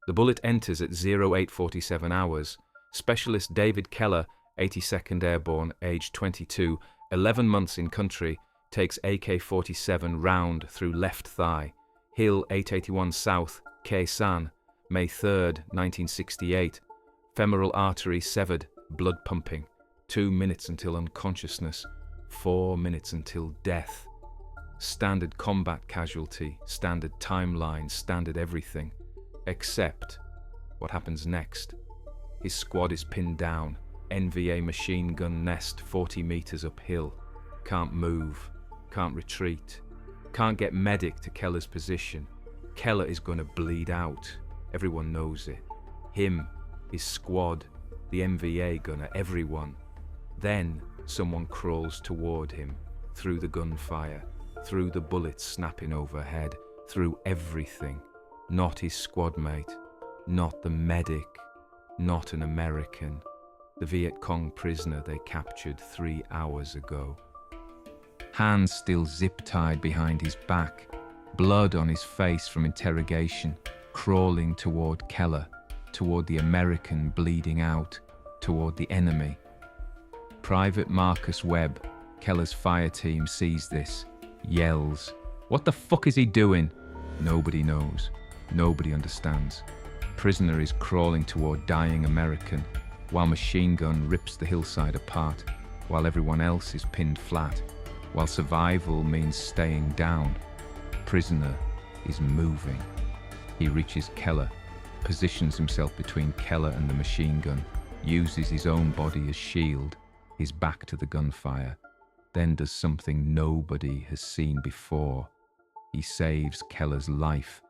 The bullet enters at 0847 hours. Specialist David Keller, 82nd Airborne, age 22, 11 months in country, takes AK-47 round through left thigh. Hill 881 South, Khe Sanh, May 3rd, 1968. Femoral artery severed, blood pumping. 2 minutes until unconsciousness. 4 minutes until death. Standard combat casualty, standard timeline, standard everything. Except what happens next. His squad is pinned down. NVA machine gun nest 40 meters uphill. Can't move. Can't retreat. Can't get medic to Keller's position. Keller is going to bleed out. Everyone knows it. Him, his squad, the NVA gunner, everyone. Then someone crawls toward him, through the gunfire, through the bullets snapping overhead, through everything. Not his squad mate, not the medic, not an American. The Viet Cong prisoner they captured 3 hours ago. Hands still zip-tied behind his back, blood on his face from interrogation, crawling toward Keller, toward the American bleeding out, toward the enemy. Private Marcus Webb, Keller's fire team, sees this, yells, "What the fuck is he doing?" Nobody knows. Nobody understands. Prisoner is crawling toward dying American, while machine gun rips the hillside apart, while everyone else is pinned flat, while survival means staying down. Prisoner is moving. He reaches Keller, positions himself between Keller and the machine gun, uses his own body as shield, his back to the gunfire, then does something nobody has seen before. He saves Keller's life,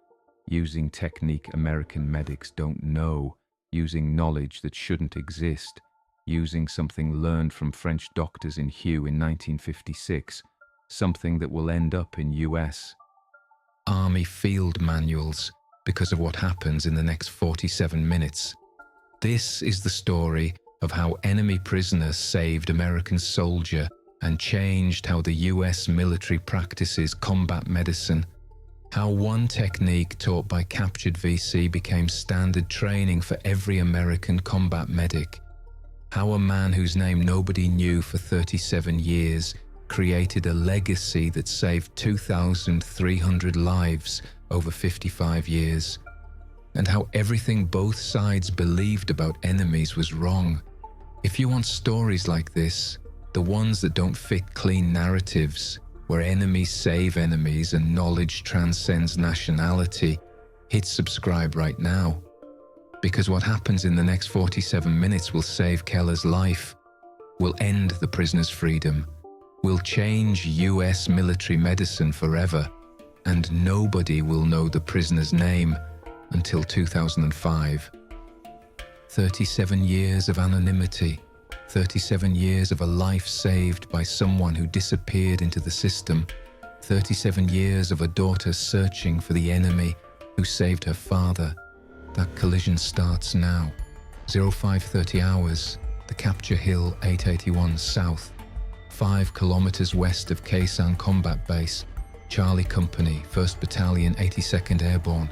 using technique American medics don't know, using knowledge that shouldn't exist, using something learned from French doctors in Hue in 1956, something that will end up in US Army field manuals because of what happens in the next 47 minutes. This is the story of how enemy prisoners saved American soldier and changed how the US military practices combat medicine. How one technique taught by captured VC became standard training for every American combat medic. How a man whose name nobody knew for 37 years created a legacy that saved 2,300 lives over 55 years. And how everything both sides believed about enemies was wrong. If you want stories like this, the ones that don't fit clean narratives, where enemies save enemies and knowledge transcends nationality, hit subscribe right now. Because what happens in the next 47 minutes will save Keller's life, will end the prisoner's freedom, will change US military medicine forever, and nobody will know the prisoner's name until 2005. 37 years of anonymity, 37 years of a life saved by someone who disappeared into the system, 37 years of a daughter searching for the enemy who saved her father. That collision starts now. 0530 hours, the Capture Hill 881 South, 5 kilometers west of Khe Sanh Combat Base, Charlie Company, 1st Battalion, 82nd Airborne,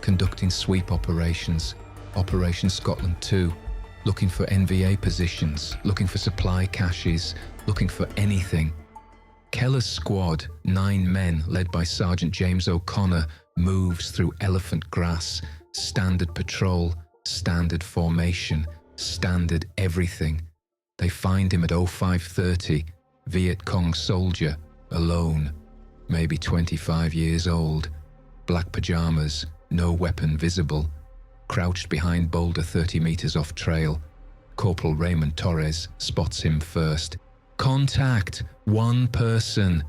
conducting sweep operations, Operation Scotland 2, looking for NVA positions, looking for supply caches, looking for anything. Keller's squad, 9 men led by Sergeant James O'Connor, moves through elephant grass, standard patrol, standard formation, standard everything. They find him at 0530, Viet Cong soldier, alone, maybe 25 years old, black pajamas, no weapon visible, crouched behind boulder 30 meters off trail. Corporal Raymond Torres spots him first. "Contact! One person!"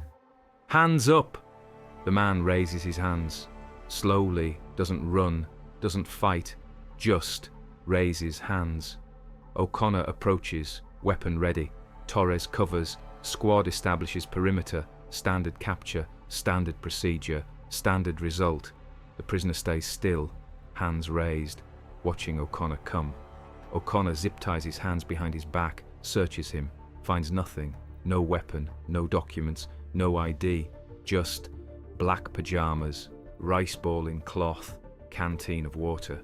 "Hands up!" The man raises his hands. Slowly, doesn't run, doesn't fight, just raises hands. O'Connor approaches, weapon ready. Torres covers, squad establishes perimeter, standard capture, standard procedure, standard result. The prisoner stays still, hands raised, watching O'Connor come. O'Connor zip-ties his hands behind his back, searches him, finds nothing, no weapon, no documents, no ID, just black pajamas, rice ball in cloth, canteen of water.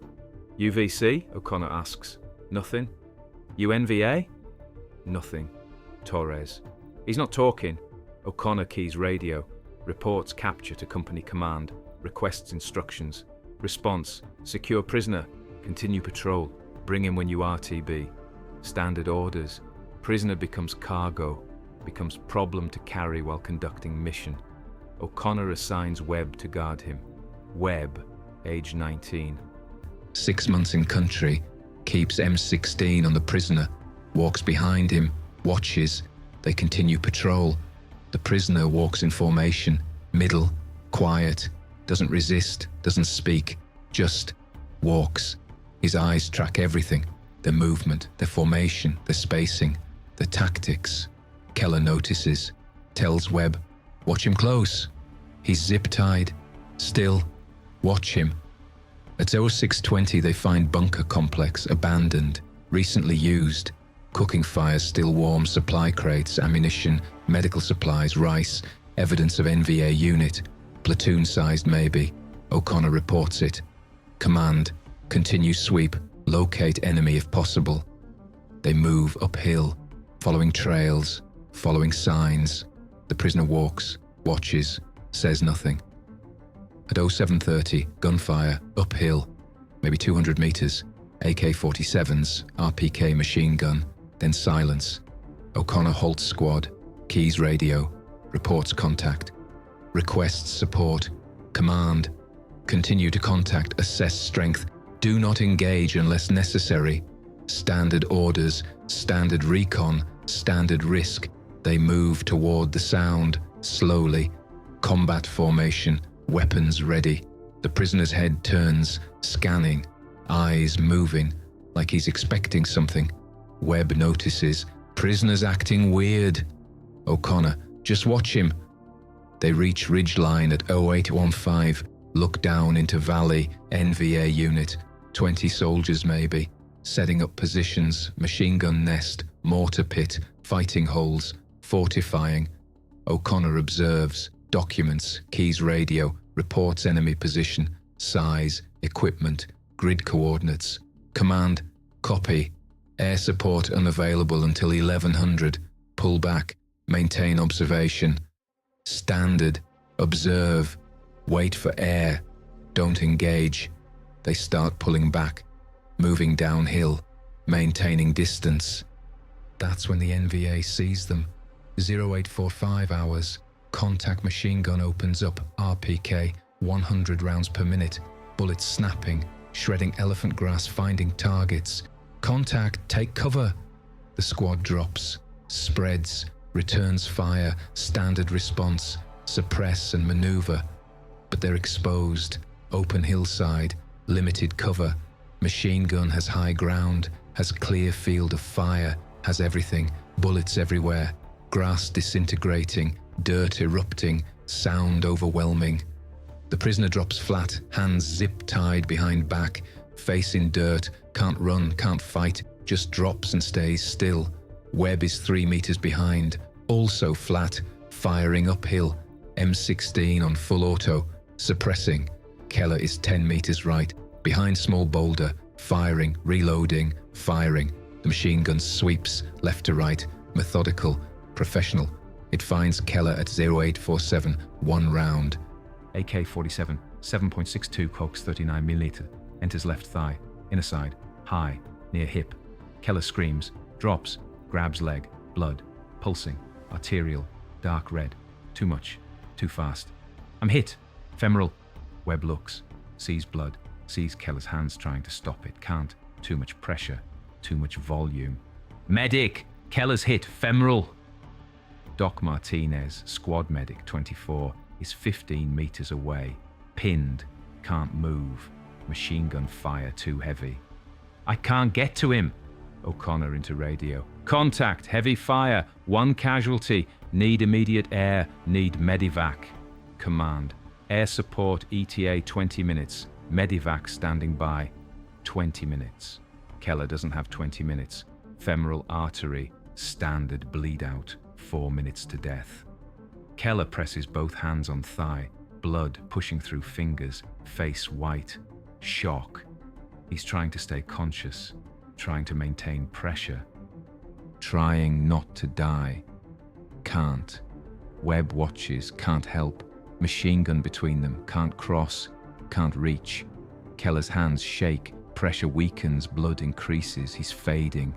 UVC? O'Connor asks. Nothing. UNVA? Nothing. Torres. He's not talking. O'Connor keys radio. Reports capture to company command. Requests instructions. Response. Secure prisoner. Continue patrol. Bring him when you RTB. Standard orders. Prisoner becomes cargo. Becomes problem to carry while conducting mission. O'Connor assigns Webb to guard him. Webb, age 19. 6 months in country. Keeps M16 on the prisoner. Walks behind him. Watches. They continue patrol. The prisoner walks in formation. Middle. Quiet. Doesn't resist. Doesn't speak. Just walks. His eyes track everything. Their movement, their formation, their spacing, their tactics. Keller notices. Tells Webb, watch him close. He's zip-tied. Still. Watch him. At 0620 they find bunker complex abandoned, recently used. Cooking fires still warm, supply crates, ammunition, medical supplies, rice, evidence of NVA unit. Platoon-sized maybe. O'Connor reports it. Command, continue sweep, locate enemy if possible. They move uphill, following trails, following signs. The prisoner walks, watches, says nothing. At 0730, gunfire, uphill, maybe 200 meters, AK-47s, RPK machine gun, then silence. O'Connor halts squad, keys radio, reports contact, requests support, command, continue to contact, assess strength, do not engage unless necessary. Standard orders, standard recon, standard risk. They move toward the sound, slowly. Combat formation, weapons ready. The prisoner's head turns, scanning, eyes moving, like he's expecting something. Webb notices, prisoner's acting weird. O'Connor, just watch him. They reach ridgeline at 0815, look down into valley, NVA unit, 20 soldiers maybe, setting up positions, machine gun nest, mortar pit, fighting holes, fortifying. O'Connor observes, documents, keys radio, reports enemy position, size, equipment, grid coordinates. Command, copy. Air support unavailable until 1100. Pull back, maintain observation. Standard, observe, wait for air, don't engage. They start pulling back, moving downhill, maintaining distance. That's when the NVA sees them. 0845 hours. Contact machine gun opens up, RPK, 100 rounds per minute. Bullets snapping, shredding elephant grass, finding targets. Contact, take cover. The squad drops, spreads, returns fire, standard response, suppress and maneuver. But they're exposed, open hillside, limited cover. Machine gun has high ground, has clear field of fire, has everything, bullets everywhere, grass disintegrating, dirt erupting, sound overwhelming. The prisoner drops flat, hands zip-tied behind back, face in dirt, can't run, can't fight, just drops and stays still. Webb is 3 meters behind, also flat, firing uphill, M16 on full auto, suppressing. Keller is 10 meters right, behind small boulder, firing, reloading, firing. The machine gun sweeps left to right, methodical, professional. It finds Keller at 0847, 1 round. AK-47, 7.62 Cox 39mm, enters left thigh, inner side, high, near hip. Keller screams, drops, grabs leg, blood, pulsing, arterial, dark red. Too much, too fast. I'm hit, femoral. Webb looks, sees blood, sees Keller's hands trying to stop it, can't. Too much pressure, too much volume. Medic! Keller's hit, femoral! Doc Martinez, squad medic 24, is 15 meters away, pinned, can't move, machine gun fire too heavy. I can't get to him! O'Connor into radio. Contact, heavy fire, 1 casualty, need immediate air, need medivac. Command, air support ETA 20 minutes, medivac standing by, 20 minutes. Keller doesn't have 20 minutes. Femoral artery, standard bleed out, 4 minutes to death. Keller presses both hands on thigh, blood pushing through fingers, face white. Shock. He's trying to stay conscious, trying to maintain pressure, trying not to die. Can't. Webb watches, can't help. Machine gun between them, can't cross, can't reach. Keller's hands shake, pressure weakens, blood increases, he's fading.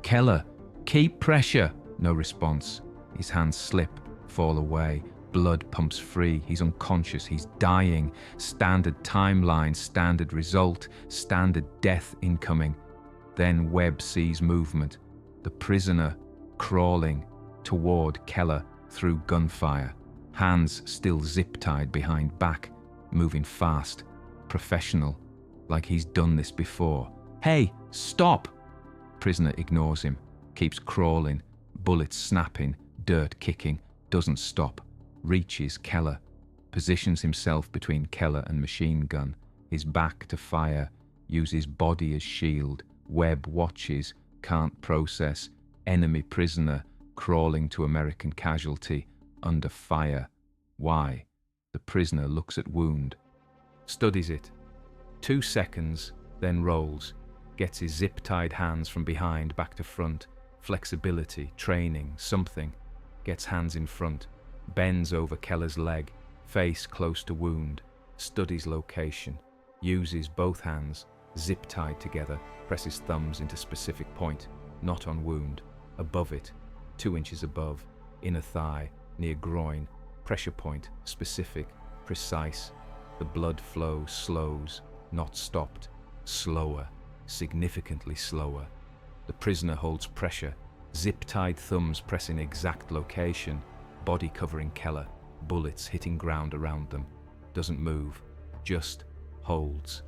Keller, keep pressure! No response. His hands slip, fall away. Blood pumps free, he's unconscious, he's dying. Standard timeline, standard result, standard death incoming. Then Webb sees movement. The prisoner crawling toward Keller through gunfire. Hands still zip-tied behind back, moving fast, professional, like he's done this before. Hey, stop! Prisoner ignores him, keeps crawling, bullets snapping, dirt kicking, doesn't stop. Reaches Keller, positions himself between Keller and machine gun, his back to fire, uses body as shield. Webb watches, can't process. Enemy prisoner crawling to American casualty, under fire. Why? The prisoner looks at wound, studies it. 2 seconds, then rolls, gets his zip-tied hands from behind back to front. Flexibility, training, something. Gets hands in front, bends over Keller's leg, face close to wound, studies location, uses both hands, zip-tied together, presses thumbs into specific point, not on wound, above it, 2 inches above, inner thigh, near groin, pressure point, specific, precise. The blood flow slows, not stopped, slower, significantly slower. The prisoner holds pressure, zip-tied thumbs pressing exact location, body covering Keller, bullets hitting ground around them. Doesn't move, just holds.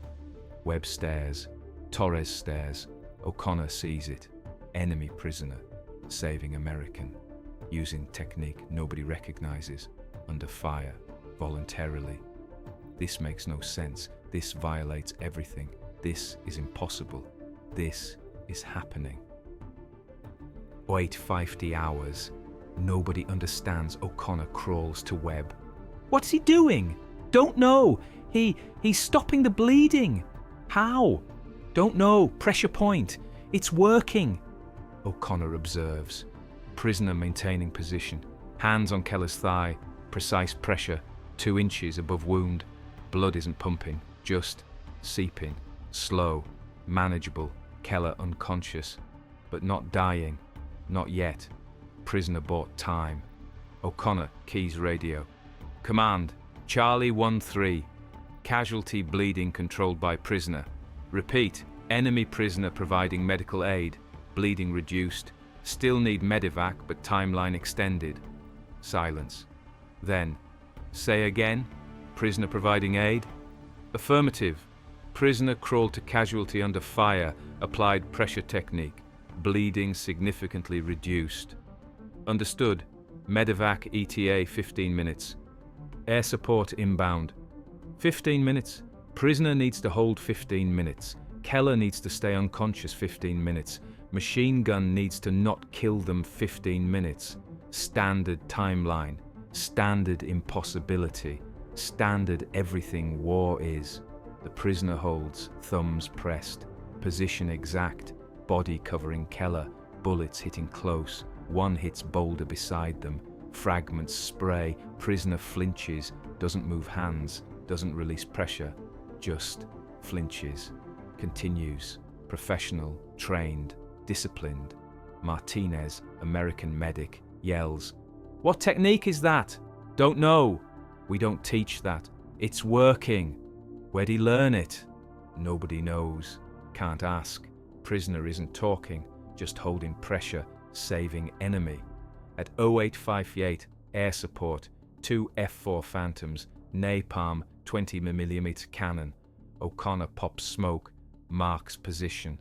Webb stares, Torres stares, O'Connor sees it. Enemy prisoner, saving American, using technique nobody recognizes, under fire, voluntarily. This makes no sense, this violates everything, this is impossible, this is happening. Wait 50 hours, nobody understands. O'Connor crawls to Webb. What's he doing? Don't know, he's stopping the bleeding. How? Don't know, pressure point, it's working. O'Connor observes. Prisoner maintaining position, hands on Keller's thigh, precise pressure, 2 inches above wound. Blood isn't pumping, just seeping, slow, manageable. Keller unconscious, but not dying, not yet. Prisoner bought time. O'Connor keys radio. Command, Charlie 1-3. Casualty bleeding controlled by prisoner. Repeat, enemy prisoner providing medical aid. Bleeding reduced. Still need medevac but timeline extended. Silence. Then, say again, prisoner providing aid? Affirmative. Prisoner crawled to casualty under fire, applied pressure technique. Bleeding significantly reduced. Understood. Medevac ETA 15 minutes. Air support inbound. 15 minutes. Prisoner needs to hold 15 minutes. Keller needs to stay unconscious 15 minutes. Machine gun needs to not kill them 15 minutes. Standard timeline. Standard impossibility. Standard everything war is. The prisoner holds, thumbs pressed. Position exact. Body covering Keller. Bullets hitting close. One hits boulder beside them. Fragments spray. Prisoner flinches. Doesn't move hands. Doesn't release pressure. Just flinches. Continues. Professional. Trained. Disciplined. Martinez, American medic, yells, "What technique is that?" "Don't know. We don't teach that. It's working." "Where'd he learn it?" Nobody knows. Can't ask. Prisoner isn't talking, just holding pressure, saving enemy. At 0858, air support, 2 F4 Phantoms, napalm 20mm cannon. O'Connor pops smoke, marks position.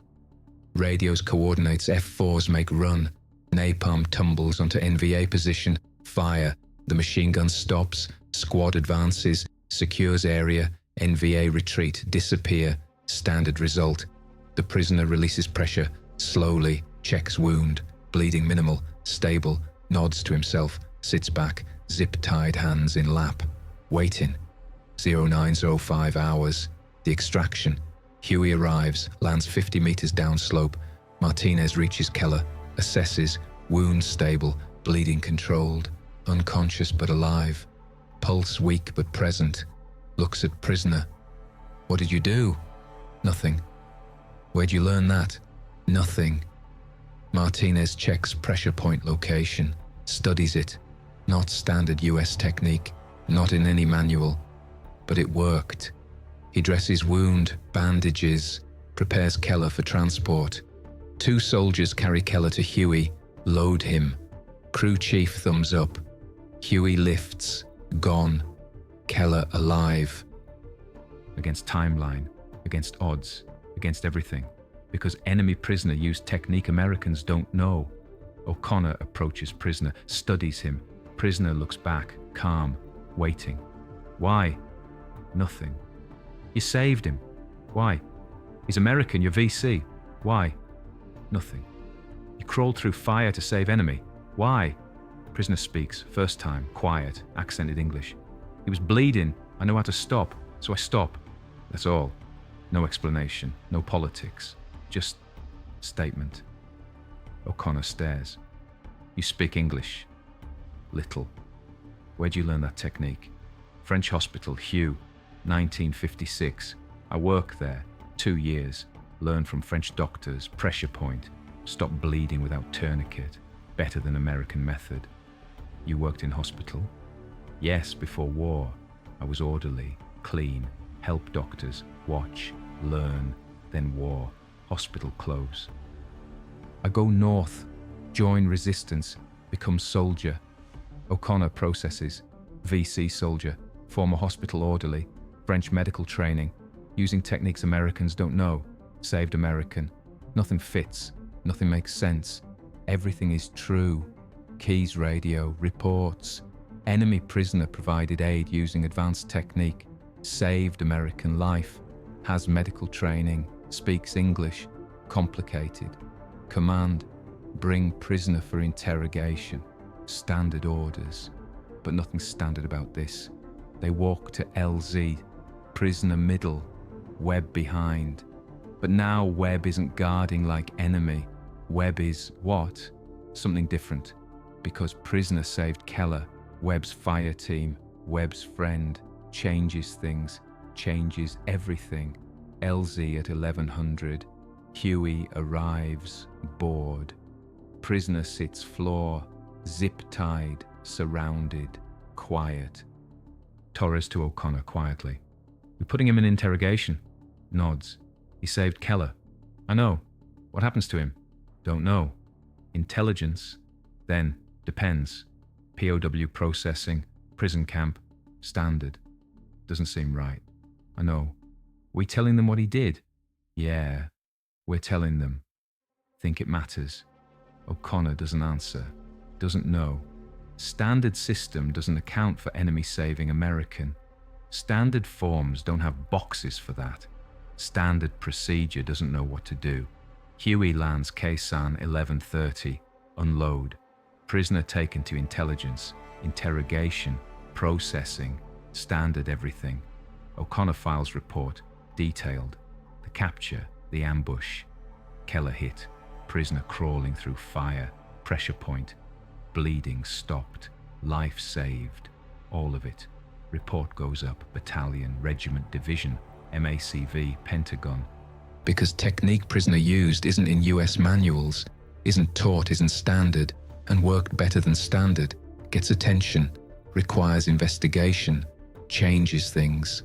Radios coordinates F4s make run. Napalm tumbles onto NVA position. Fire. The machine gun stops. Squad advances. Secures area. NVA retreat. Disappear. Standard result. The prisoner releases pressure. Slowly. Checks wound. Bleeding minimal. Stable. Nods to himself. Sits back. Zip-tied hands in lap. Waiting. 0905 hours. The extraction. Huey arrives, lands 50 meters downslope. Martinez reaches Keller, assesses, wounds stable, bleeding controlled, unconscious but alive, pulse weak but present, looks at prisoner. What did you do? Nothing. Where'd you learn that? Nothing. Martinez checks pressure point location, studies it. Not standard US technique, not in any manual, but it worked. He dresses wound, bandages, prepares Keller for transport. 2 soldiers carry Keller to Huey, load him. Crew chief thumbs up. Huey lifts, gone. Keller alive. Against timeline, against odds, against everything. Because enemy prisoner used technique Americans don't know. O'Connor approaches prisoner, studies him. Prisoner looks back, calm, waiting. Why? Nothing. You saved him. Why? He's American, you're VC. Why? Nothing. You crawled through fire to save enemy. Why? Prisoner speaks, first time, quiet, accented English. He was bleeding. I know how to stop, so I stop. That's all. No explanation, no politics. Just statement. O'Connor stares. You speak English? Little. Where'd you learn that technique? French hospital, Hugh, 1956. I worked there, 2 years. Learned from French doctors, pressure point. Stop bleeding without tourniquet. Better than American method. You worked in hospital? Yes, before war. I was orderly, clean, help doctors, watch, learn, then war. Hospital close. I go north, join resistance, become soldier. O'Connor processes, VC soldier, former hospital orderly, French medical training, using techniques Americans don't know, saved American. Nothing fits, nothing makes sense. Everything is true. Keys radio, reports. Enemy prisoner provided aid using advanced technique, saved American life, has medical training, speaks English, complicated. Command, bring prisoner for interrogation. Standard orders. But nothing standard about this. They walk to LZ, prisoner middle, Webb behind. But now Webb isn't guarding like enemy. Webb is what? Something different. Because prisoner saved Keller, Webb's fire team, Webb's friend, changes things, changes everything. LZ at 1100. Huey arrives, bored. Prisoner sits floor, zip-tied, surrounded, quiet. Torres to O'Connor quietly. We're putting him in interrogation. Nods. He saved Keller. I know. What happens to him? Don't know. Intelligence? Then, depends. POW processing, prison camp, standard. Doesn't seem right. I know. We telling them what he did? Yeah, we're telling them. Think it matters. O'Connor doesn't answer. Doesn't know. Standard system doesn't account for enemy saving American. Standard forms don't have boxes for that. Standard procedure doesn't know what to do. Huey lands Khe-Sanh 11:30. Unload. Prisoner taken to intelligence. Interrogation. Processing. Standard everything. O'Connor files report. Detailed. The capture. The ambush. Keller hit. Prisoner crawling through fire. Pressure point. Bleeding stopped. Life saved. All of it. Report goes up. Battalion, regiment, division, MACV, Pentagon. Because technique prisoner used isn't in US manuals, isn't taught, isn't standard, and worked better than standard, gets attention, requires investigation, changes things.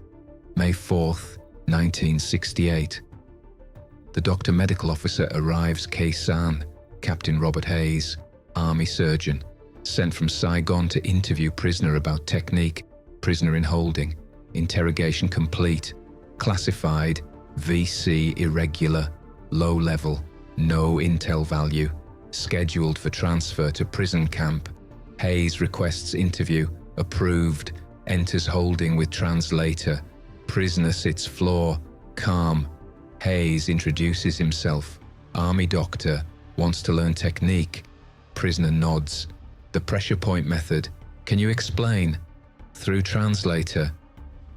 May 4th, 1968. The doctor medical officer arrives Khe-Sanh, Captain Robert Hayes, Army surgeon, sent from Saigon to interview prisoner about technique, prisoner in holding, interrogation complete, classified, VC irregular, low level, no intel value, scheduled for transfer to prison camp. Hayes requests interview, approved, enters holding with translator. Prisoner sits floor, calm. Hayes introduces himself. Army doctor, wants to learn technique. Prisoner nods. The pressure point method. Can you explain? Through translator.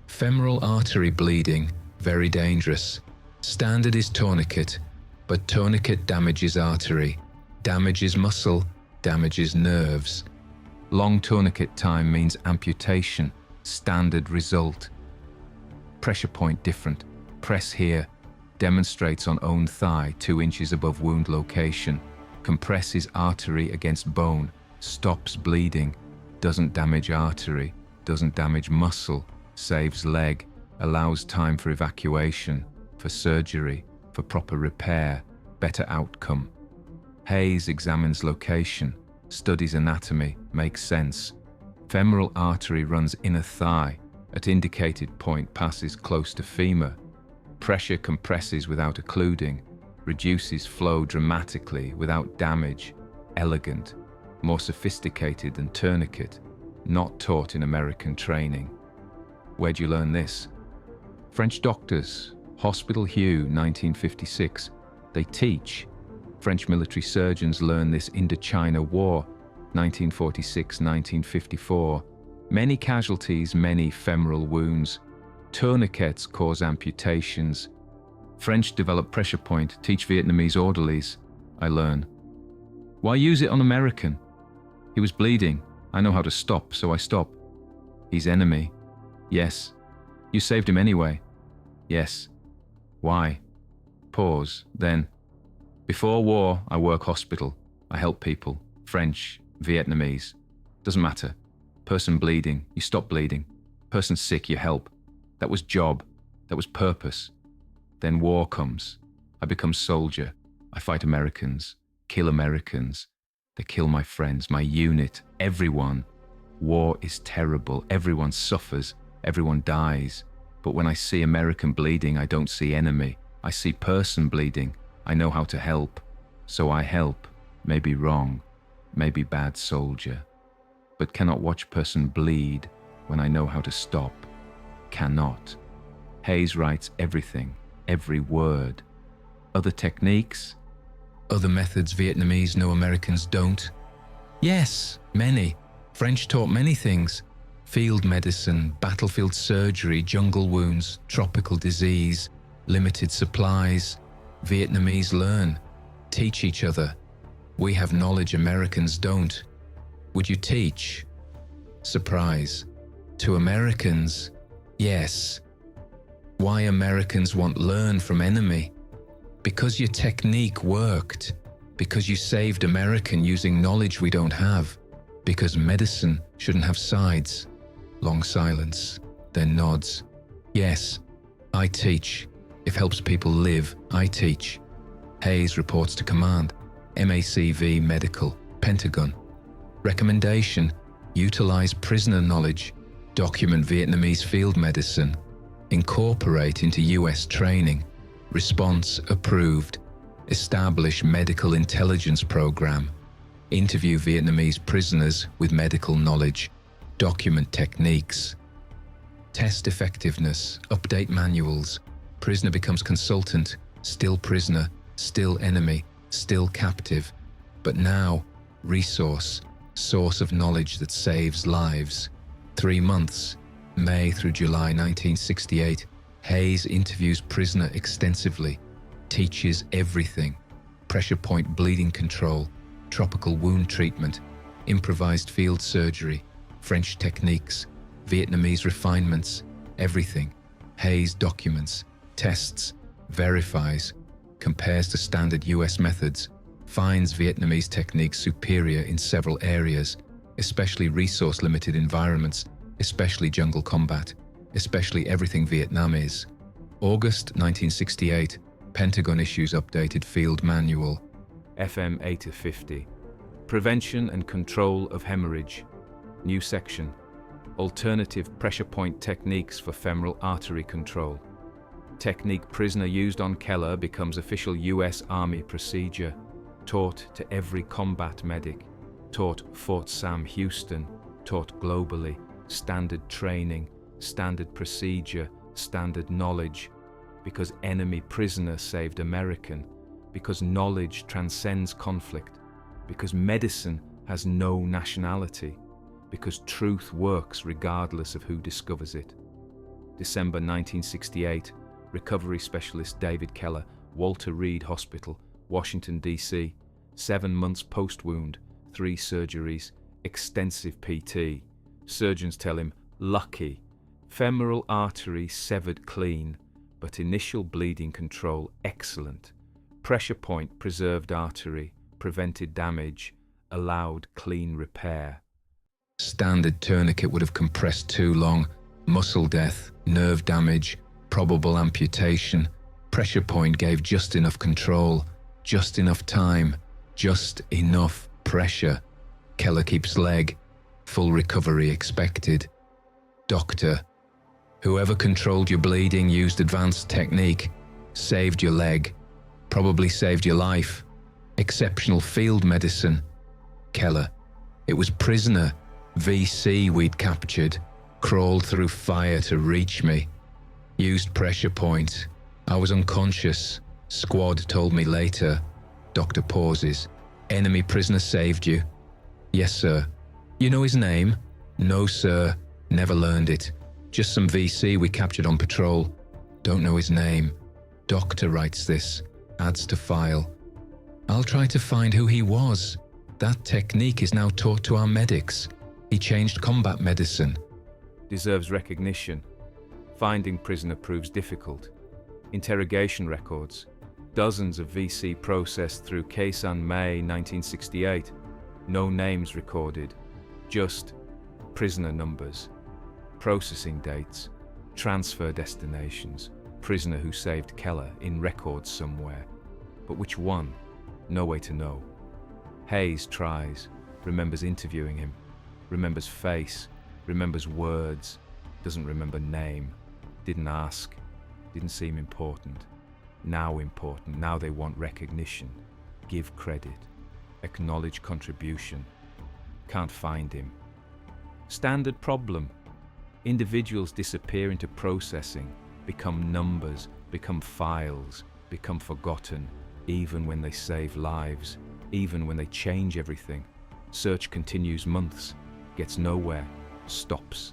Femoral artery bleeding, very dangerous. Standard is tourniquet, but tourniquet damages artery, damages muscle, damages nerves. Long tourniquet time means amputation. Standard result. Pressure point different. Press here. Demonstrates on own thigh 2 inches above wound location. Compresses artery against bone. Stops bleeding. Doesn't damage artery. Doesn't damage muscle. Saves leg. Allows time for evacuation, for surgery, for proper repair, better outcome. Hayes examines location, studies anatomy, makes sense. Femoral artery runs inner thigh, at indicated point passes close to femur. Pressure compresses without occluding, reduces flow dramatically without damage. Elegant, more sophisticated than tourniquet, not taught in American training. Where'd you learn this? French doctors, Hospital Hue, 1956. They teach. French military surgeons learn this Indochina War, 1946-1954. Many casualties, many femoral wounds. Tourniquets cause amputations. French develop pressure point, teach Vietnamese orderlies. I learn. Why use it on American? He was bleeding. I know how to stop, so I stop. He's enemy. Yes. You saved him anyway. Yes. Why? Pause. Then. Before war, I work hospital. I help people. French, Vietnamese. Doesn't matter. Person bleeding, you stop bleeding. Person sick, you help. That was job. That was purpose. Then war comes. I become soldier. I fight Americans. Kill Americans. They kill my friends, my unit, everyone. War is terrible. Everyone suffers. Everyone dies. But when I see American bleeding, I don't see enemy. I see person bleeding. I know how to help. So I help. Maybe wrong. Maybe bad soldier. But cannot watch person bleed when I know how to stop. Cannot. Hayes writes everything, every word. Other techniques? Other methods Vietnamese know Americans don't? Yes, many. French taught many things. Field medicine, battlefield surgery, jungle wounds, tropical disease, limited supplies. Vietnamese learn, teach each other. We have knowledge Americans don't. Would you teach? Surprise. To Americans, yes. Why Americans want learn from enemy? Because your technique worked. Because you saved American using knowledge we don't have. Because medicine shouldn't have sides. Long silence, then nods. Yes, I teach. If helps people live, I teach. Hayes reports to command. MACV Medical, Pentagon. Recommendation: utilize prisoner knowledge. Document Vietnamese field medicine. Incorporate into US training. Response approved. Establish medical intelligence program. Interview Vietnamese prisoners with medical knowledge. Document techniques. Test effectiveness. Update manuals. Prisoner becomes consultant. Still prisoner. Still enemy. Still captive. But now, resource. Source of knowledge that saves lives. 3 months. May through July 1968. Hayes interviews prisoner extensively. Teaches everything. Pressure point bleeding control. Tropical wound treatment. Improvised field surgery. French techniques. Vietnamese refinements. Everything. Hayes documents. Tests. Verifies. Compares to standard US methods. Finds Vietnamese techniques superior in several areas, especially resource-limited environments, especially jungle combat, especially everything Vietnam is. August 1968, Pentagon issues updated field manual. FM 8-50. Prevention and control of hemorrhage. New section. Alternative pressure point techniques for femoral artery control. Technique prisoner used on Keller becomes official US Army procedure. Taught to every combat medic. Taught Fort Sam Houston. Taught globally. Standard training. Standard procedure. Standard knowledge. Because enemy prisoner saved American. Because knowledge transcends conflict. Because medicine has no nationality. Because truth works regardless of who discovers it. December 1968. Recovery specialist David Keller, Walter Reed Hospital, Washington, D.C. 7 months post-wound, 3 surgeries, extensive PT. Surgeons tell him, lucky. Femoral artery severed clean, but initial bleeding control excellent. Pressure point preserved artery, prevented damage, allowed clean repair. Standard tourniquet would have compressed too long. Muscle death, nerve damage, probable amputation. Pressure point gave just enough control, just enough time, just enough pressure. Keller keeps leg, full recovery expected. Doctor, whoever controlled your bleeding used advanced technique, saved your leg, probably saved your life. Exceptional field medicine. Keller, it was prisoner, VC we'd captured, crawled through fire to reach me. Used pressure point. I was unconscious. Squad told me later. Doctor pauses. Enemy prisoner saved you? Yes, sir. You know his name? No, sir. Never learned it. Just some VC we captured on patrol. Don't know his name. Doctor writes this. Adds to file. I'll try to find who he was. That technique is now taught to our medics. He changed combat medicine. Deserves recognition. Finding prisoner proves difficult. Interrogation records. Dozens of VC processed through Kaisan May 1968. No names recorded. Just prisoner numbers. Processing dates. Transfer destinations. Prisoner who saved Keller in records somewhere. But which one? No way to know. Hayes tries. Remembers interviewing him. Remembers face. Remembers words. Doesn't remember name. Didn't ask. Didn't seem important. Now important. Now they want recognition. Give credit. Acknowledge contribution. Can't find him. Standard problem. Individuals disappear into processing, become numbers, become files, become forgotten, even when they save lives, even when they change everything. Search continues months, gets nowhere, stops.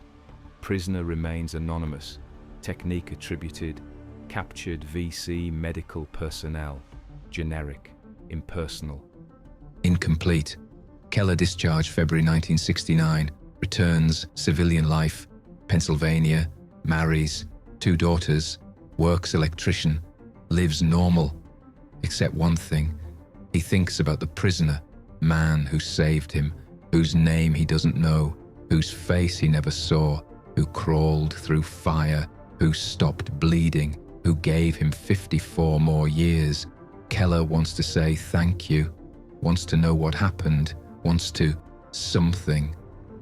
Prisoner remains anonymous. Technique attributed. Captured VC medical personnel. Generic. Impersonal. Incomplete. Keller discharged February 1969. Returns civilian life. Pennsylvania. Marries. 2 daughters. Works electrician. Lives normal. Except one thing. He thinks about the prisoner. Man who saved him. Whose name he doesn't know. Whose face he never saw. Who crawled through fire. Who stopped bleeding. Who gave him 54 more years. Keller wants to say thank you. Wants to know what happened. Wants to something.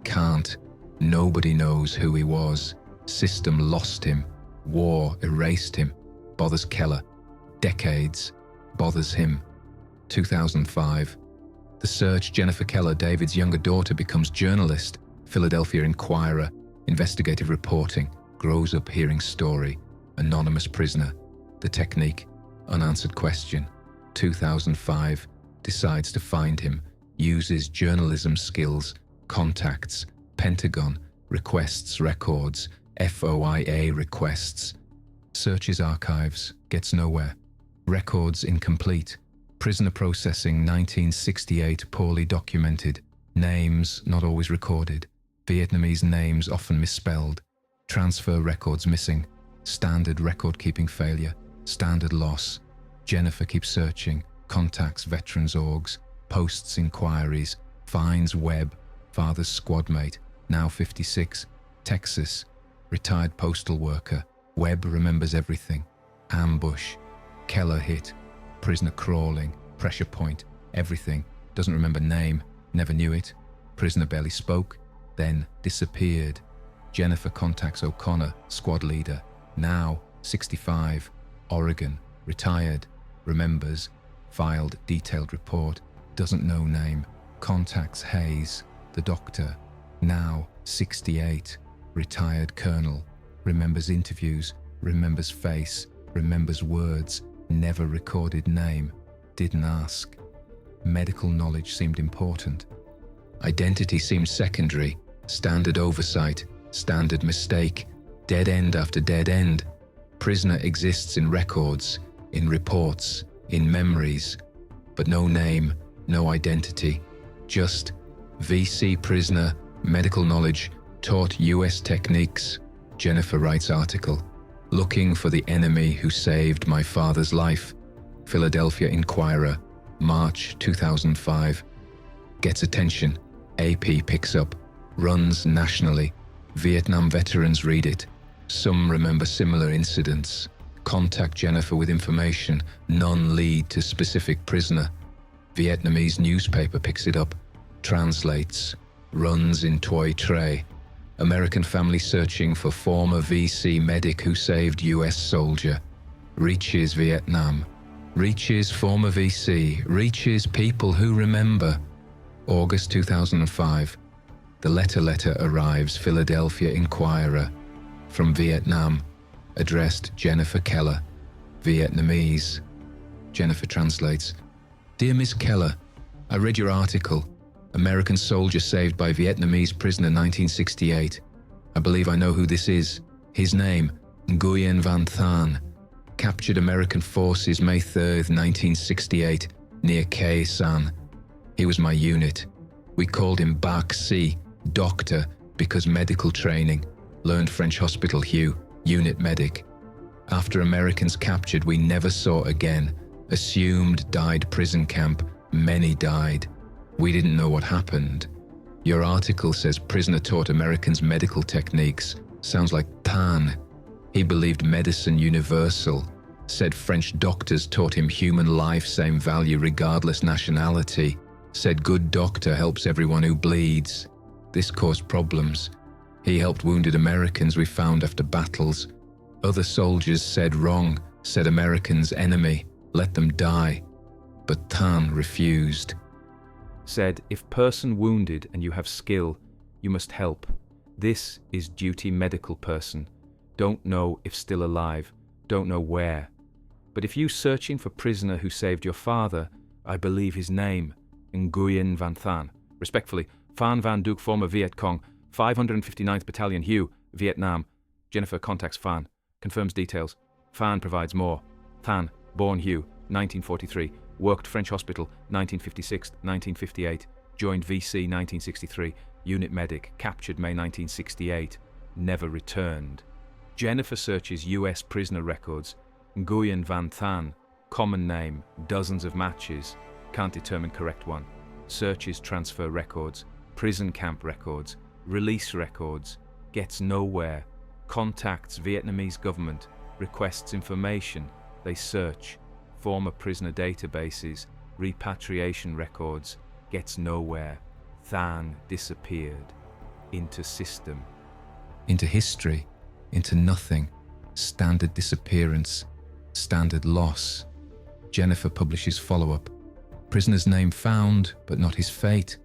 Can't. Nobody knows who he was. System lost him. War erased him. Bothers Keller. Decades. Bothers him. 2005. The search. Jennifer Keller, David's younger daughter, becomes journalist. Philadelphia Inquirer. Investigative reporting. Grows up hearing story. Anonymous prisoner. The technique. Unanswered question. 2005. Decides to find him. Uses journalism skills. Contacts. Pentagon. Requests records. FOIA requests. Searches archives. Gets nowhere. Records incomplete. Prisoner processing 1968 poorly documented. Names not always recorded. Vietnamese names often misspelled. Transfer records missing. Standard record-keeping failure. Standard loss. Jennifer keeps searching. Contacts veterans orgs. Posts inquiries. Finds Webb. Father's squadmate. Now 56. Texas. Retired postal worker. Webb remembers everything. Ambush. Keller hit. Prisoner crawling. Pressure point. Everything. Doesn't remember name. Never knew it. Prisoner barely spoke. Then disappeared. Jennifer contacts O'Connor, squad leader. Now 65. Oregon. Retired. Remembers. Filed detailed report. Doesn't know name. Contacts Hayes, the doctor. Now 68. Retired colonel. Remembers interviews. Remembers face. Remembers words. Never recorded name. Didn't ask. Medical knowledge seemed important. Identity seemed secondary. Standard oversight. Standard mistake. Dead end after dead end. Prisoner exists in records, in reports, in memories, but no name, no identity, just VC prisoner, medical knowledge, taught US techniques. Jennifer writes article, looking for the enemy who saved my father's life. Philadelphia Inquirer, March 2005. Gets attention, AP picks up, runs nationally. Vietnam veterans read it. Some remember similar incidents. Contact Jennifer with information, none lead to specific prisoner. Vietnamese newspaper picks it up, translates, runs in Toi Tre. American family searching for former VC medic who saved US soldier. Reaches Vietnam. Reaches former VC. Reaches people who remember. August 2005. The letter arrives Philadelphia Inquirer. From Vietnam. Addressed Jennifer Keller. Vietnamese. Jennifer translates. Dear Miss Keller, I read your article. American soldier saved by Vietnamese prisoner 1968. I believe I know who this is. His name, Nguyen Van Than. Captured American forces May 3rd, 1968, near Khe San. He was my unit. We called him Bac C, doctor, because medical training. Learned French Hospital Hugh, unit medic. After Americans captured, we never saw again. Assumed died prison camp. Many died. We didn't know what happened. Your article says prisoner taught Americans medical techniques. Sounds like Tan. He believed medicine universal. Said French doctors taught him human life, same value regardless nationality. Said good doctor helps everyone who bleeds. This caused problems. He helped wounded Americans we found after battles. Other soldiers said wrong, said Americans enemy, let them die. But Tan refused. Said, if person wounded and you have skill, you must help. This is duty medical person. Don't know if still alive, don't know where. But if you searching for prisoner who saved your father, I believe his name, Nguyen Van Than. Respectfully, Phan Van Duc, former Viet Cong, 559th Battalion Hue, Vietnam. Jennifer contacts Phan, confirms details. Phan provides more. Than, born Hue, 1943, worked French Hospital, 1956-1958, joined VC 1963, unit medic, captured May 1968, never returned. Jennifer searches US prisoner records. Nguyen Van Than, common name, dozens of matches, can't determine correct one. Searches transfer records, prison camp records, release records, gets nowhere. Contacts Vietnamese government, requests information, they search. Former prisoner databases, repatriation records, gets nowhere. Than disappeared. Into system. Into history. Into nothing. Standard disappearance. Standard loss. Jennifer publishes follow-up. Prisoner's name found, but not his fate.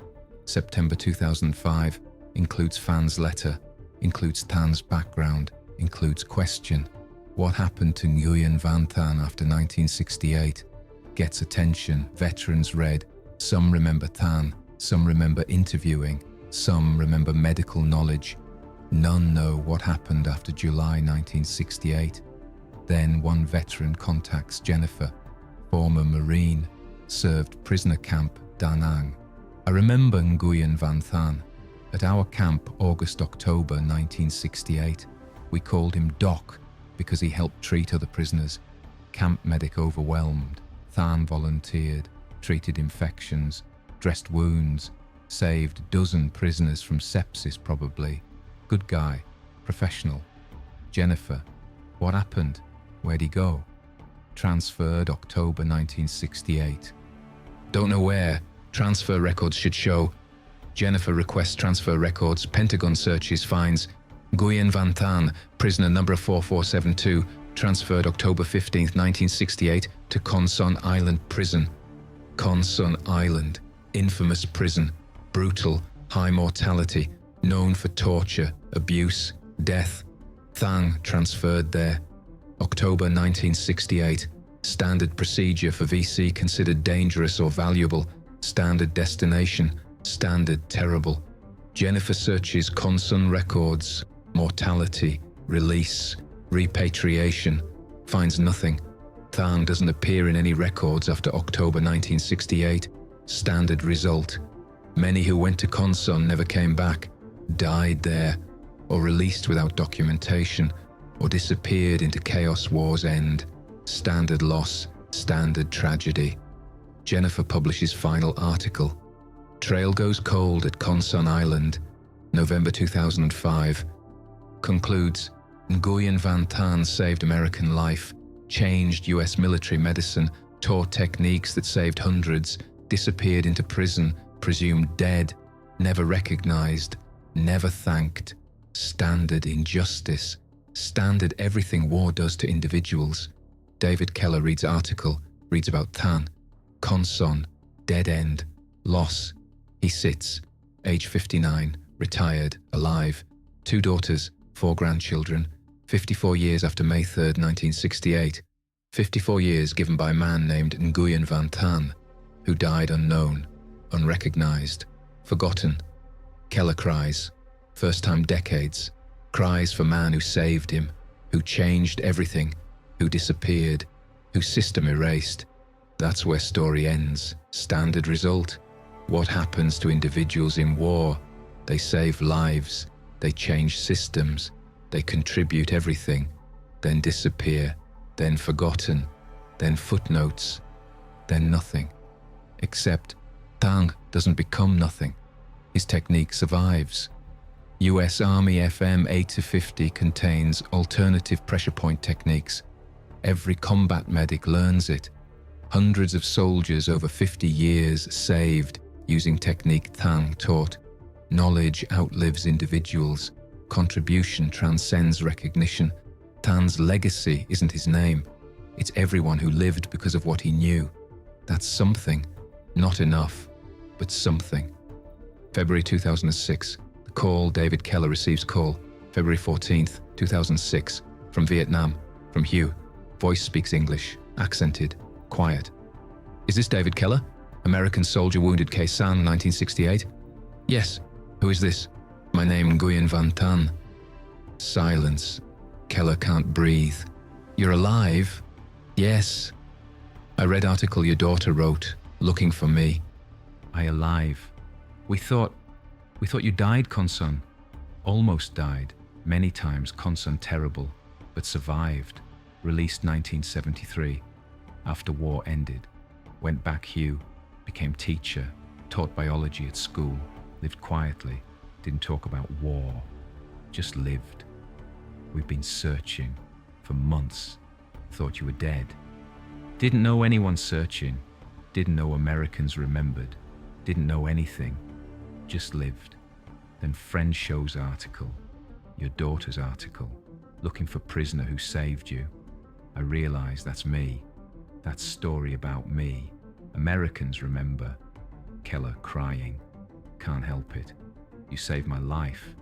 September 2005. Includes Phan's letter. Includes Tan's background. Includes question. What happened to Nguyen Van Than after 1968? Gets attention. Veterans read. Some remember Tan. Some remember interviewing. Some remember medical knowledge. None know what happened after July 1968. Then one veteran contacts Jennifer, former Marine, served prisoner camp Da Nang. I remember Nguyen Van Than. At our camp, August-October 1968, we called him Doc because he helped treat other prisoners. Camp medic overwhelmed. Than volunteered, treated infections, dressed wounds, saved dozen prisoners from sepsis probably. Good guy, professional. Jennifer, what happened? Where'd he go? Transferred October 1968. Don't know where. Transfer records should show. Jennifer requests transfer records. Pentagon searches, finds Nguyen Van Than, prisoner number 4472, transferred October 15, 1968 to Con Son Island Prison. Con Son Island, infamous prison, brutal, high mortality, known for torture, abuse, death. Thang transferred there. October 1968. Standard procedure for VC considered dangerous or valuable. Standard destination. Standard terrible. Jennifer searches Con Son records. Mortality. Release. Repatriation. Finds nothing. Thang doesn't appear in any records after October 1968. Standard result. Many who went to Conson never came back, died there, or released without documentation, or disappeared into chaos war's end. Standard loss, standard tragedy. Jennifer publishes final article. Trail goes cold at Conson Island, November 2005. Concludes, Nguyen Van Tan saved American life, changed US military medicine, taught techniques that saved hundreds, disappeared into prison, presumed dead, never recognized, never thanked. Standard injustice. Standard everything war does to individuals. David Keller reads article, reads about Tan, Conson, dead end, loss. He sits, age 59, retired, alive, 2 daughters, 4 grandchildren, 54 years after May 3rd, 1968, 54 years given by a man named Nguyen Van Tan, who died unknown, unrecognized, forgotten. Keller cries, first time decades, cries for man who saved him, who changed everything, who disappeared, whose system erased. That's where story ends. Standard result. What happens to individuals in war? They save lives, they change systems, they contribute everything, then disappear, then forgotten, then footnotes, then nothing. Except Tang doesn't become nothing. His technique survives. US Army FM 8-50 contains alternative pressure point techniques. Every combat medic learns it. Hundreds of soldiers over 50 years saved using technique Tang taught. Knowledge outlives individuals. Contribution transcends recognition. Tan's legacy isn't his name. It's everyone who lived because of what he knew. That's something. Not enough, but something. February 2006. The call. David Keller receives call. February 14th, 2006. From Vietnam. From Hugh. Voice speaks English. Accented. Quiet. Is this David Keller? American soldier wounded Khe Sanh, 1968? Yes. Who is this? My name Nguyen Van Tan. Silence. Keller can't breathe. You're alive? Yes. I read article your daughter wrote, looking for me. I alive. We thought you died, Conson. Almost died. Many times, Conson terrible, but survived. Released 1973. After war ended. Went back Hugh. Became teacher. Taught biology at school. Lived quietly. Didn't talk about war. Just lived. We've been searching for months. Thought you were dead. Didn't know anyone searching. Didn't know Americans remembered. Didn't know anything. Just lived. Then friend shows article. Your daughter's article. Looking for prisoner who saved you. I realize that's me. That story about me. Americans remember. Keller crying. Can't help it. You saved my life.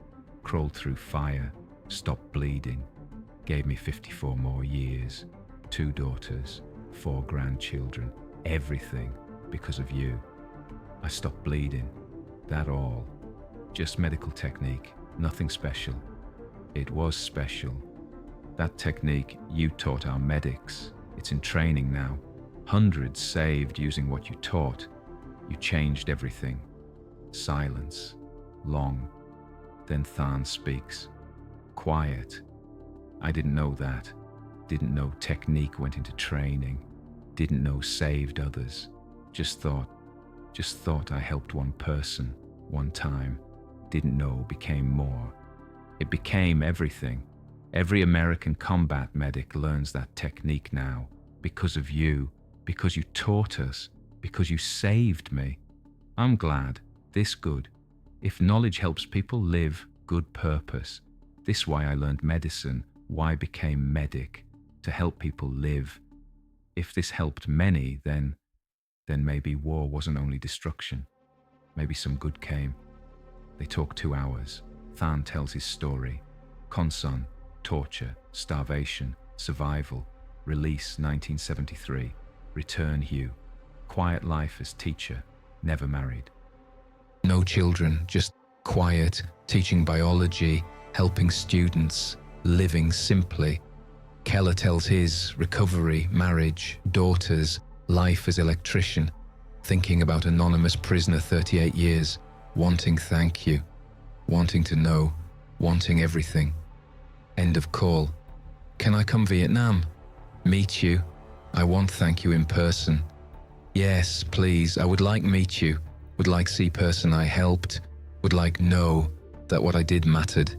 Crawled through fire. Stopped bleeding. Gave me 54 more years. 2 daughters. 4 grandchildren. Everything because of you. I stopped bleeding. That all. Just medical technique. Nothing special. It was special. That technique you taught our medics. It's in training now. Hundreds saved using what you taught. You changed everything. Silence. Long. Then Than speaks. Quiet. I didn't know that. Didn't know technique went into training. Didn't know saved others. Just thought I helped one person, one time. Didn't know became more. It became everything. Every American combat medic learns that technique now. Because of you. Because you taught us. Because you saved me. I'm glad. This good. If knowledge helps people live, good purpose. This why I learned medicine, why I became medic, to help people live. If this helped many, then maybe war wasn't only destruction. Maybe some good came. They talk 2 hours. Than tells his story. Conson, torture, starvation, survival, release 1973, return Hugh, quiet life as teacher, never married. No children, just quiet, teaching biology, helping students, living simply, Keller tells his recovery, marriage, daughters, life as electrician, thinking about anonymous prisoner 38 years, wanting thank you, wanting to know, wanting everything. End of call. Can I come Vietnam? Meet you? I want thank you in person. Yes, please, I would like meet you, would like see person I helped, would like know that what I did mattered.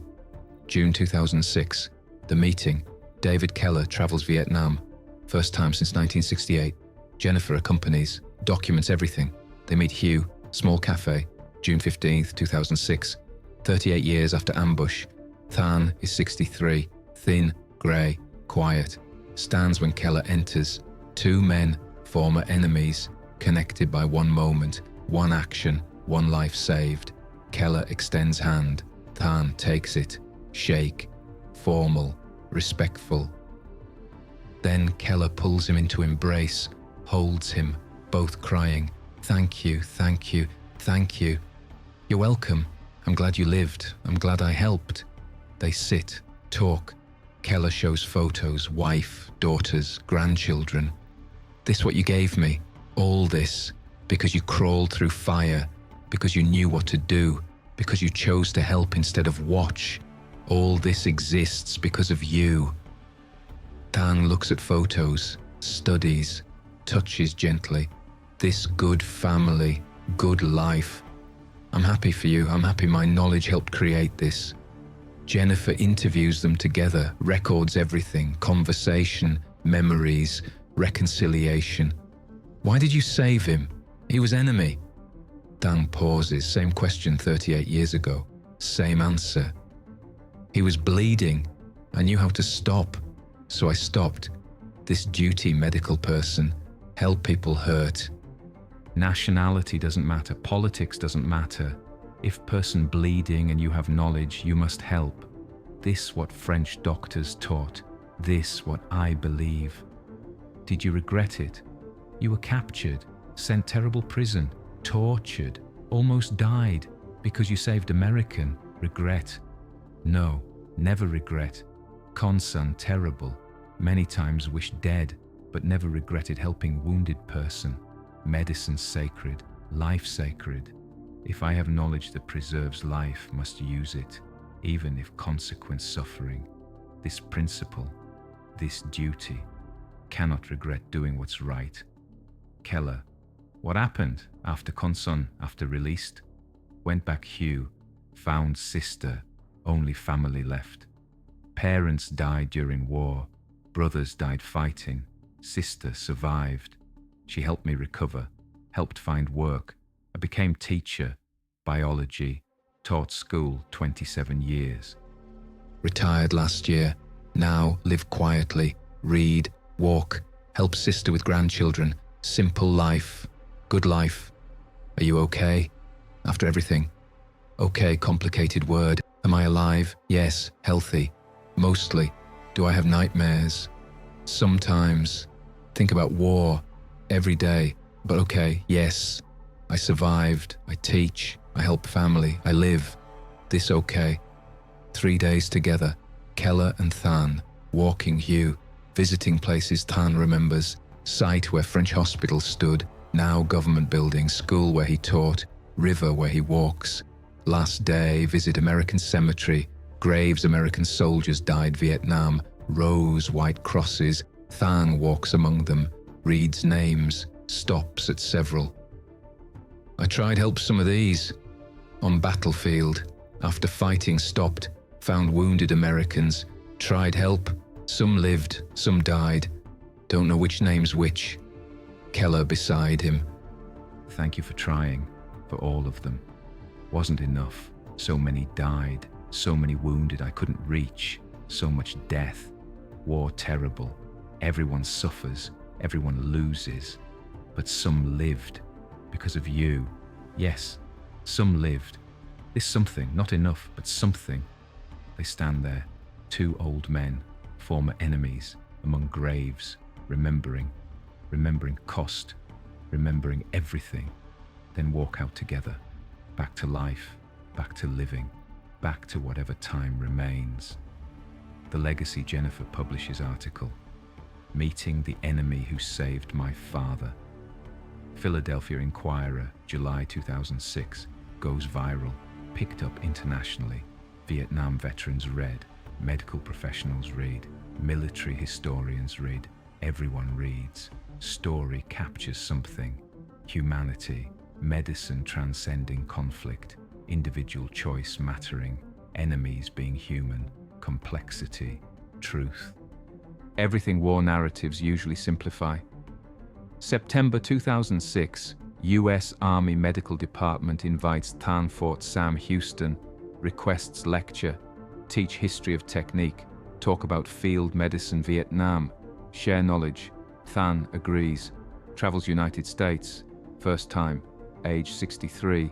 June 2006. The meeting. David Keller travels Vietnam. First time since 1968. Jennifer accompanies, documents everything. They meet Hugh, small cafe, June 15th, 2006. 38 years after ambush. Than is 63, thin, grey, quiet. Stands when Keller enters. Two men, former enemies, connected by one moment, one action, one life saved. Keller extends hand. Than takes it. Shake. Formal. Respectful. Then Keller pulls him into embrace, holds him, both crying, "Thank you, thank you, thank you. You're welcome. I'm glad you lived. I'm glad I helped." They sit, talk. Keller shows photos, wife, daughters, grandchildren. "This what you gave me, all this, because you crawled through fire, because you knew what to do, because you chose to help instead of watch. All this exists because of you." Tang looks at photos, studies, touches gently. "This good family, good life. I'm happy for you. I'm happy my knowledge helped create this." Jennifer interviews them together, records everything, conversation, memories, reconciliation. "Why did you save him? He was enemy." Tang pauses. Same question 38 years ago. Same answer. "He was bleeding. I knew how to stop, so I stopped. This duty, medical person, help people hurt." Nationality doesn't matter, politics doesn't matter. If person bleeding and you have knowledge, you must help. This what French doctors taught. This what I believe. Did you regret it? You were captured, sent terrible prison, tortured, almost died because you saved American. Regret? No, never regret. Concern terrible. Many times wished dead, but never regretted helping wounded person. Medicine sacred, life sacred. If I have knowledge that preserves life, must use it, even if consequence suffering. This principle, this duty, cannot regret doing what's right. Keller, what happened after Conson, after released? Went back Hugh, found sister, only family left. Parents died during war, brothers died fighting, sister survived. She helped me recover, helped find work. I became teacher, biology, taught school 27 years. Retired last year, now live quietly, read, walk, help sister with grandchildren, simple life, good life. Are you okay? After everything. Okay, complicated word. Am I alive? Yes, healthy. Mostly. Do I have nightmares? Sometimes. Think about war every day. But okay, yes. I survived. I teach. I help family. I live. This okay. 3 days together. Keller and Than. Walking Hugh. Visiting places Than remembers. Site where French hospital stood. Now government building. School where he taught. River where he walks. Last day, visit American cemetery. Graves American soldiers died Vietnam. Rows, white crosses. Thang walks among them. Reads names. Stops at several. I tried help some of these. On battlefield. After fighting stopped. Found wounded Americans. Tried help. Some lived. Some died. Don't know which name's which. Keller beside him. Thank you for trying, for all of them. Wasn't enough. So many died, so many wounded I couldn't reach, so much death. War terrible. Everyone suffers, everyone loses. But some lived because of you. Yes, some lived. This something, not enough, but something. They stand there, two old men, former enemies, among graves, remembering cost, remembering everything, then walk out together. Back to life, back to living, back to whatever time remains. The Legacy Jennifer publishes article, Meeting the Enemy Who Saved My Father. Philadelphia Inquirer, July 2006, goes viral, picked up internationally. Vietnam veterans read, medical professionals read, military historians read, everyone reads. Story captures something. Humanity, medicine transcending conflict, individual choice mattering, enemies being human, complexity, truth. Everything war narratives usually simplify. September 2006, U.S. Army Medical Department invites Tan Fort Sam Houston, requests lecture, teach history of technique, talk about field medicine Vietnam, share knowledge. Than agrees, travels United States, first time, age 63,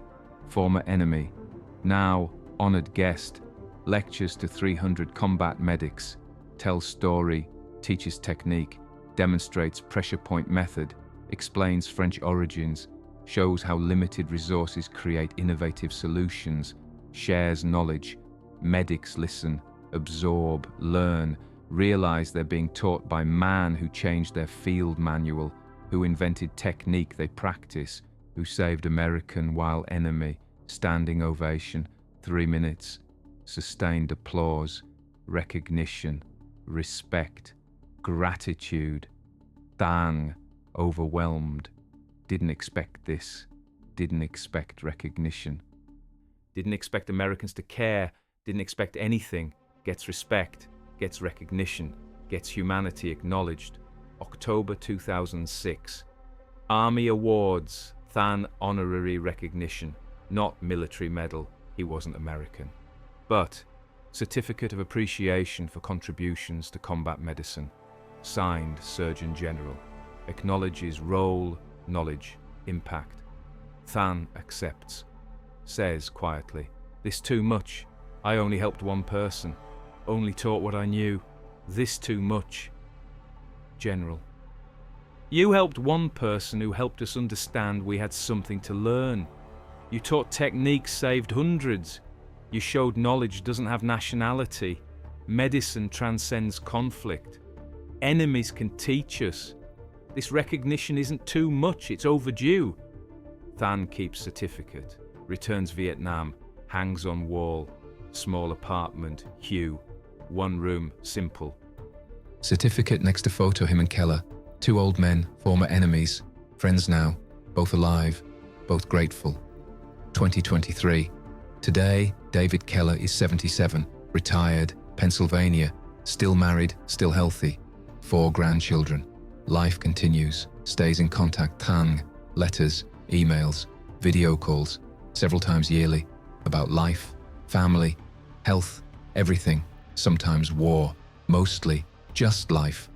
former enemy, now honored guest, lectures to 300 combat medics, tells story, teaches technique, demonstrates pressure point method, explains French origins, shows how limited resources create innovative solutions, shares knowledge. Medics listen, absorb, learn, realize they're being taught by man who changed their field manual, who invented technique they practice, who saved American while enemy. Standing ovation, 3 minutes, sustained applause, recognition, respect, gratitude. Thang, overwhelmed, didn't expect this, didn't expect recognition. Didn't expect Americans to care, didn't expect anything, gets respect, gets recognition, gets humanity acknowledged. October 2006. Army Awards, Than honorary recognition, not military medal, he wasn't American. But Certificate of Appreciation for Contributions to Combat Medicine, signed Surgeon General, acknowledges role, knowledge, impact. Than accepts, says quietly, this too much, I only helped one person, only taught what I knew, this too much. General, you helped one person who helped us understand we had something to learn. You taught techniques saved hundreds. You showed knowledge doesn't have nationality. Medicine transcends conflict. Enemies can teach us. This recognition isn't too much, it's overdue. Than keeps certificate, returns Vietnam, hangs on wall, small apartment, hue, one room, simple. Certificate next to photo him and Keller, 2 old men, former enemies, friends now, both alive, both grateful. 2023. Today, David Keller is 77, retired, Pennsylvania, still married, still healthy, 4 grandchildren. Life continues, stays in contact. Tang, letters, emails, video calls, several times yearly, about life, family, health, everything, sometimes war, mostly just life.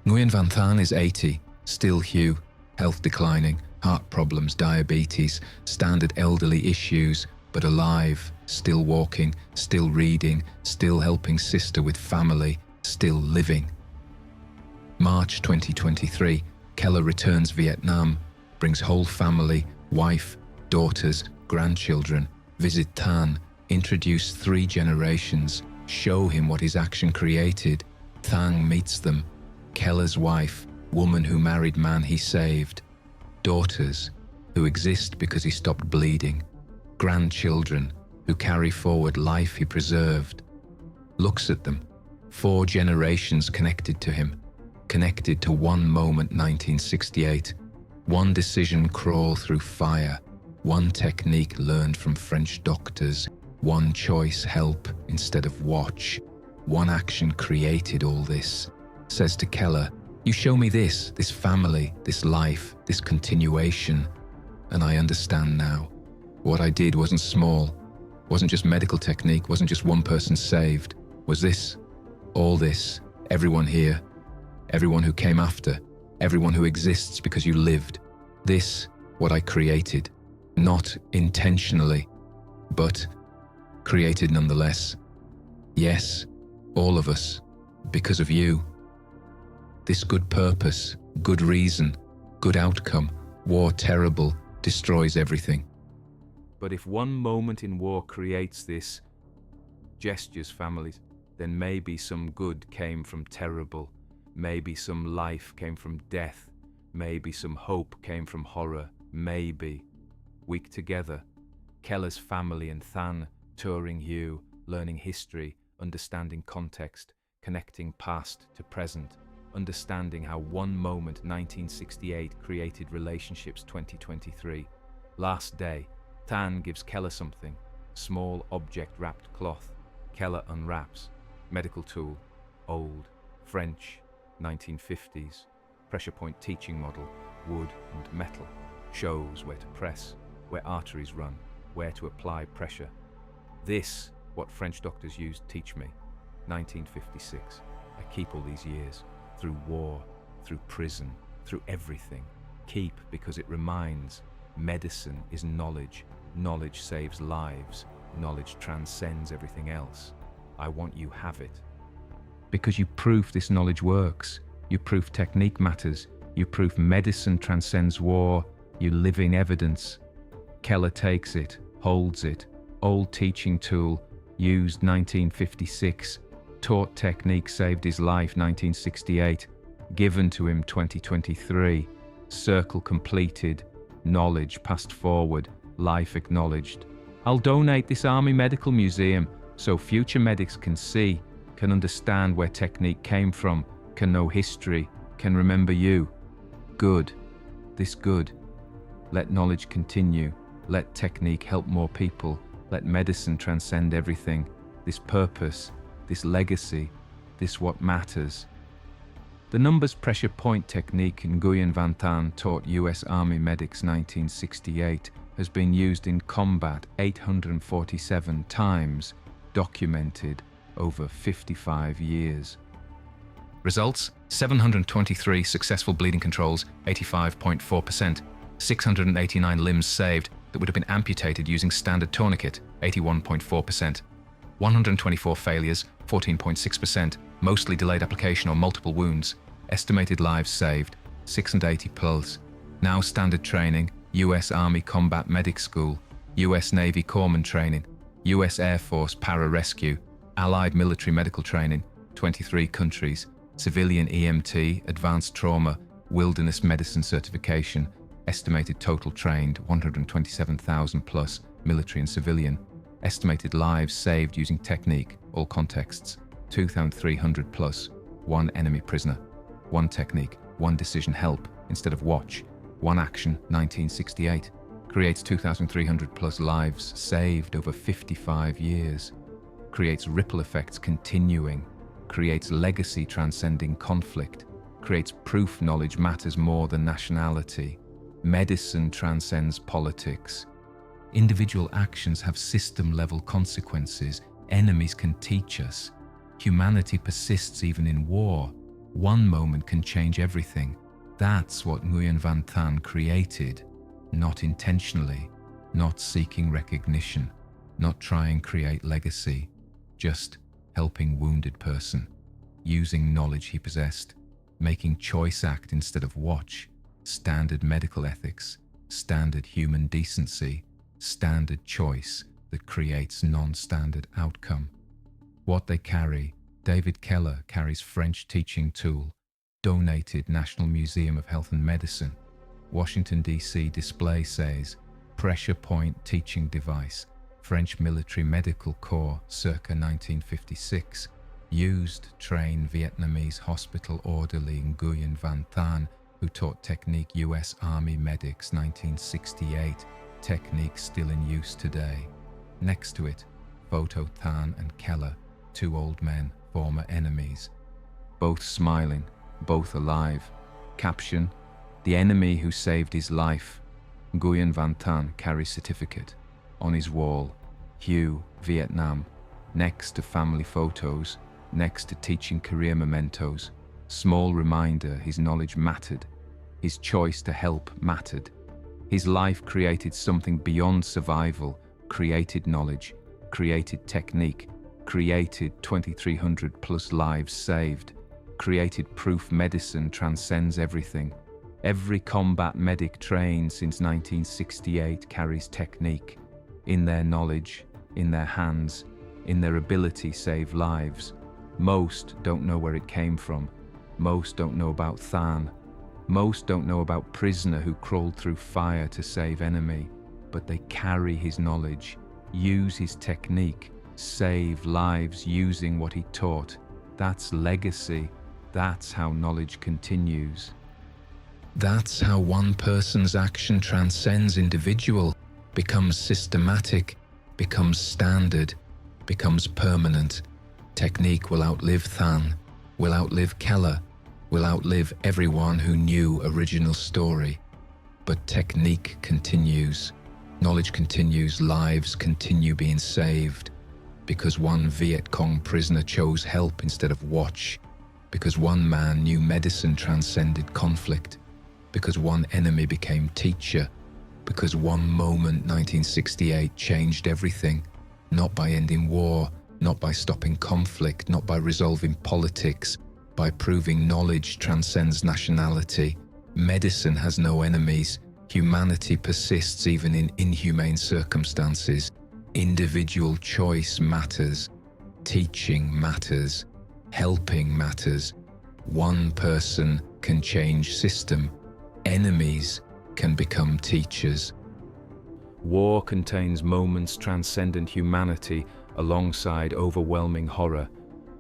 Nguyen Van Than is 80, still Hugh, health declining, heart problems, diabetes, standard elderly issues, but alive, still walking, still reading, still helping sister with family, still living. March 2023, Keller returns Vietnam, brings whole family, wife, daughters, grandchildren, visit Tan, introduce 3 generations, show him what his action created. Thang meets them, Keller's wife, woman who married man he saved, daughters who exist because he stopped bleeding, grandchildren who carry forward life he preserved. Looks at them, 4 generations connected to him, connected to one moment 1968, one decision crawl through fire, one technique learned from French doctors, one choice help instead of watch, one action created all this. Says to Keller, you show me this family, this life, this continuation, and I understand now. What I did wasn't small, wasn't just medical technique, wasn't just one person saved, was this, all this, everyone here, everyone who came after, everyone who exists because you lived. This, what I created, not intentionally, but created nonetheless. Yes, all of us, because of you. This good purpose, good reason, good outcome, war terrible, destroys everything. But if one moment in war creates this, gestures families, then maybe some good came from terrible. Maybe some life came from death. Maybe some hope came from horror. Maybe. Week together. Keller's family and Than touring Hugh, learning history, understanding context, connecting past to present, understanding how one moment 1968 created relationships 2023. Last day, Than gives Keller something, small object wrapped cloth. Keller unwraps, medical tool, old, French, 1950s, pressure point teaching model, wood and metal, shows where to press, where arteries run, where to apply pressure. This, what French doctors used, teach me. 1956. I keep all these years, through war, through prison, through everything. Keep because it reminds, medicine is knowledge. Knowledge saves lives. Knowledge transcends everything else. I want you have it. Because you prove this knowledge works. You prove technique matters. You prove medicine transcends war. You living evidence. Keller takes it, holds it. Old teaching tool, used 1956. Taught technique saved his life 1968. Given to him 2023. Circle completed. Knowledge passed forward. Life acknowledged. I'll donate this Army Medical Museum so future medics can see, can understand where technique came from, can know history, can remember you. Good. This good. Let knowledge continue. Let technique help more people. Let medicine transcend everything. This purpose, this legacy, this what matters. The numbers pressure point technique Nguyen Van Tan taught US Army medics 1968 has been used in combat 847 times, documented over 55 years. Results: 723 successful bleeding controls, 85.4%, 689 limbs saved that would have been amputated using standard tourniquet, 81.4%, 124 failures, 14.6%, mostly delayed application or multiple wounds, estimated lives saved, 680 plus. Now standard training, US Army Combat Medic School, US Navy Corpsman training, US Air Force Para-Rescue, Allied Military Medical Training, 23 countries, Civilian EMT, Advanced Trauma, Wilderness Medicine Certification, estimated total trained 127,000 plus, military and civilian, estimated lives saved using technique, all contexts, 2,300 plus, one enemy prisoner, one technique, one decision help instead of watch, one action 1968, creates 2,300 plus lives saved over 55 years, creates ripple effects continuing, creates legacy transcending conflict, creates proof knowledge matters more than nationality. Medicine transcends politics. Individual actions have system-level consequences. Enemies can teach us. Humanity persists even in war. One moment can change everything. That's what Nguyen Van Tan created. Not intentionally, not seeking recognition, not trying to create legacy, just helping wounded person, using knowledge he possessed, making choice act instead of watch, standard medical ethics, standard human decency, standard choice that creates non-standard outcome. What they carry, David Keller carries French teaching tool, donated National Museum of Health and Medicine. Washington, D.C. display says, pressure point teaching device, French Military Medical Corps circa 1956, used train Vietnamese hospital orderly Nguyen Van Tan, who taught technique US Army medics 1968, technique still in use today. Next to it, photo Tan and Keller, two old men, former enemies. Both smiling, both alive. Caption, the enemy who saved his life. Nguyen Van Tan carries certificate. On his wall, Hugh, Vietnam. Next to family photos, next to teaching career mementos. Small reminder his knowledge mattered. His choice to help mattered. His life created something beyond survival, created knowledge, created technique, created 2,300 plus lives saved, created proof medicine transcends everything. Every combat medic trained since 1968 carries technique. In their knowledge, in their hands, in their ability save lives. Most don't know where it came from. Most don't know about Than. Most don't know about prisoner who crawled through fire to save enemy, but they carry his knowledge, use his technique, save lives using what he taught. That's legacy. That's how knowledge continues. That's how one person's action transcends individual, becomes systematic, becomes standard, becomes permanent. Technique will outlive Than, will outlive Keller, will outlive everyone who knew original story. But technique continues, knowledge continues, lives continue being saved, because one Viet Cong prisoner chose help instead of watch, because one man knew medicine transcended conflict, because one enemy became teacher, because one moment 1968 changed everything, not by ending war, not by stopping conflict, not by resolving politics, by proving knowledge transcends nationality. Medicine has no enemies. Humanity persists even in inhumane circumstances. Individual choice matters. Teaching matters. Helping matters. One person can change system. Enemies can become teachers. War contains moments transcendent humanity alongside overwhelming horror.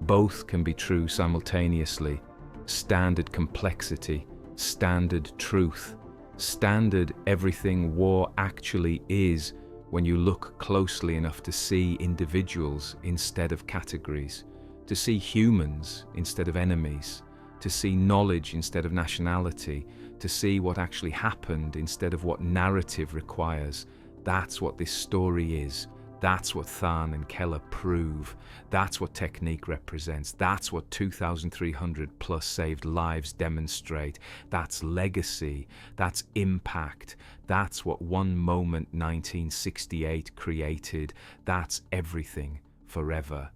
Both can be true simultaneously. Standard complexity, standard truth, standard everything war actually is when you look closely enough to see individuals instead of categories, to see humans instead of enemies, to see knowledge instead of nationality, to see what actually happened instead of what narrative requires. That's what this story is. That's what Than and Keller prove. That's what technique represents. That's what 2,300 plus saved lives demonstrate. That's legacy. That's impact. That's what one moment 1968 created. That's everything forever.